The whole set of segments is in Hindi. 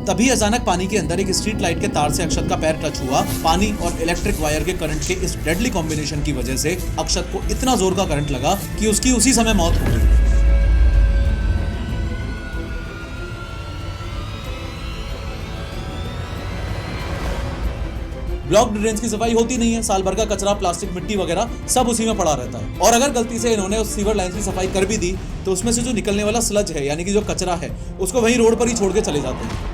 तभी अचानक पानी के अंदर एक स्ट्रीट लाइट के तार से अक्षत का पैर टच हुआ। पानी और इलेक्ट्रिक वायर के करंट के इस डेडली कॉम्बिनेशन की वजह से अक्षत को इतना जोर का करंट लगा कि उसकी उसी समय मौत हो गई। ब्लॉक्ड ड्रेन्स की सफाई होती नहीं है, साल भर का कचरा, प्लास्टिक, मिट्टी वगैरह सब उसी में पड़ा रहता है। और अगर गलती से इन्होंने उस सीवर लाइन की सफाई कर भी दी तो उसमें से जो निकलने वाला स्लज है यानी कि जो कचरा है उसको वहीं रोड पर ही छोड़ के चले जाते हैं।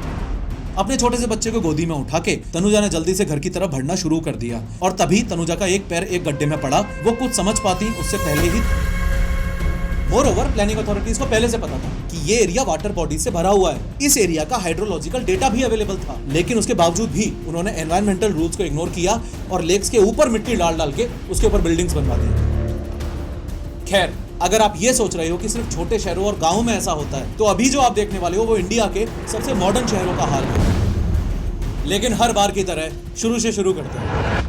अपने छोटे से बच्चे को गोदी में उठा के तनुजा ने जल्दी से घर की तरफ बढ़ना शुरू कर दिया और तभी तनुजा का एक पैर एक गड्ढे में पड़ा। वो कुछ समझ पाती उससे पहले ही। मोरओवर प्लानिंग अथॉरिटीज को पहले से पता था कि ये एरिया वाटर बॉडीज से भरा हुआ है। इस एरिया का हाइड्रोलॉजिकल डेटा भी अवेलेबल था, लेकिन उसके बावजूद भी उन्होंने एनवायरमेंटल रूल्स को इग्नोर किया और लेक्स के ऊपर मिट्टी डाल डाल के उसके ऊपर बिल्डिंग्स बनवा दी। खैर, अगर आप ये सोच रहे हो कि सिर्फ छोटे शहरों और गाँव में ऐसा होता है तो अभी जो आप देखने वाले हो वो इंडिया के सबसे मॉडर्न शहरों का हाल है। लेकिन हर बार की तरह शुरू से शुरू करते हैं।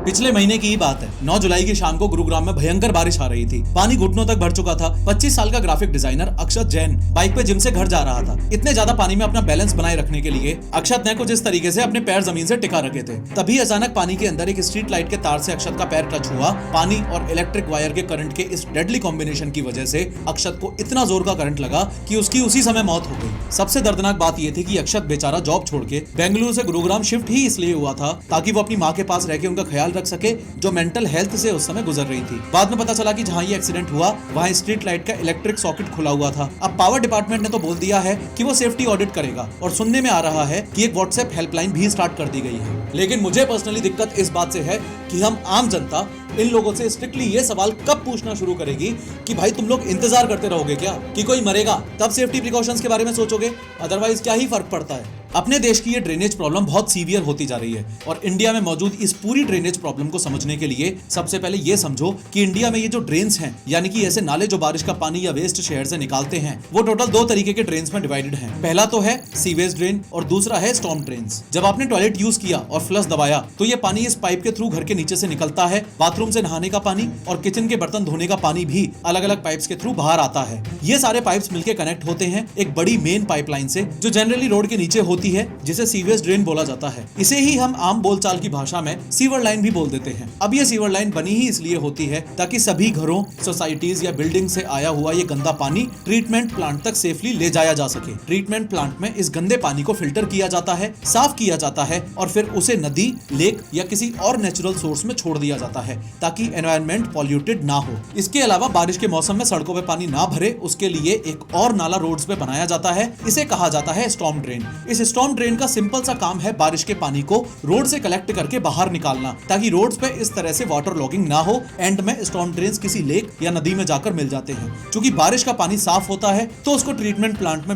पिछले महीने की ही बात है। 9 जुलाई की शाम को गुरुग्राम में भयंकर बारिश आ रही थी। पानी घुटनों तक भर चुका था। 25 साल का ग्राफिक डिजाइनर अक्षत जैन बाइक पे जिम से घर जा रहा था। इतने ज्यादा पानी में अपना बैलेंस बनाए रखने के लिए अक्षत ने कुछ इस तरीके से अपने पैर जमीन से टिका रखे थे। तभी अचानक पानी के अंदर एक स्ट्रीट लाइट के तार से अक्षत का पैर टच हुआ। पानी और इलेक्ट्रिक वायर के करंट के इस डेडली कॉम्बिनेशन की वजह से अक्षत को इतना जोर का करंट लगा कि उसकी उसी समय मौत हो गई। सबसे दर्दनाक बात यह थी कि अक्षत बेचारा जॉब छोड़ के बेंगलुरु से गुरुग्राम शिफ्ट ही इसलिए हुआ था ताकि वो अपनी माँ के पास रह के उनका ख्याल रख सके, जो मेंटल हेल्थ से उस समय गुजर रही थी। बाद में पता चला कि जहां ये एक्सीडेंट हुआ वहां स्ट्रीट लाइट का इलेक्ट्रिक सॉकेट खुला हुआ था। अब पावर डिपार्टमेंट ने तो बोल दिया है कि वो सेफ्टी ऑडिट करेगा और सुनने में आ रहा है कि एक व्हाट्सएप हेल्पलाइन भी स्टार्ट कर दी गई है। लेकिन मुझे पर्सनली दिक्कत इस बात से है कि हम आम जनता इन लोगों से स्ट्रिक्टली ये सवाल कब पूछना शुरू करेगी कि भाई तुम लोग इंतजार करते रहोगे क्या कि कोई मरेगा तब सेफ्टी प्रिकॉशंस के बारे में सोचोगे, अदरवाइज क्या ही फर्क पड़ता है। अपने देश की ये ड्रेनेज प्रॉब्लम बहुत सीवियर होती जा रही है और इंडिया में मौजूद इस पूरी ड्रेनेज प्रॉब्लम को समझने के लिए सबसे पहले ये समझो कि इंडिया में ये जो ड्रेन्स हैं यानी कि ऐसे नाले जो बारिश का पानी या वेस्ट शहर से निकालते हैं वो टोटल 2 तरीके के ड्रेन्स में डिवाइडेड हैं। पहला तो है सीवेज ड्रेन और दूसरा है स्टॉर्म ड्रेन्स। जब आपने टॉयलेट यूज किया और फ्लश दबाया तो ये पानी इस पाइप के थ्रू घर के नीचे से निकलता है। बाथरूम से नहाने का पानी और किचन के बर्तन धोने का पानी भी अलग अलग पाइप्स के थ्रू बाहर आता है। ये सारे पाइप्स मिलकर कनेक्ट होते हैं एक बड़ी मेन पाइपलाइन से जो जनरली रोड के नीचे होती है, जिसे सीवेज ड्रेन बोला जाता है। इसे ही हम आम बोलचाल की भाषा में सीवर लाइन भी बोल देते हैं। अब ये सीवर लाइन बनी ही इसलिए होती है ताकि सभी घरों, सोसाइटीज या बिल्डिंग से आया हुआ ये गंदा पानी ट्रीटमेंट प्लांट तक सेफली ले जाया जा सके। ट्रीटमेंट प्लांट में इस गंदे पानी को फिल्टर किया जाता है, साफ किया जाता है और फिर उसे नदी, लेक या किसी और नेचुरल सोर्स में छोड़ दिया जाता है ताकि एनवायरनमेंट पॉल्यूटेड ना हो। इसके अलावा बारिश के मौसम में सड़कों पे पानी ना भरे उसके लिए एक और नाला रोड्स पे बनाया जाता है। इसे कहा जाता है स्टॉर्म ड्रेन। इस स्टॉर्म ड्रेन का सिंपल सा काम है बारिश के पानी को रोड से कलेक्ट करके बाहर निकालना ताकि रोड्स पे इस तरह से वाटर लॉगिंग ना हो। एंड में स्टॉर्म ड्रेन्स किसी लेक या नदी में जाकर मिल जाते हैं। क्योंकि बारिश का पानी साफ होता है तो उसको ट्रीटमेंट प्लांट में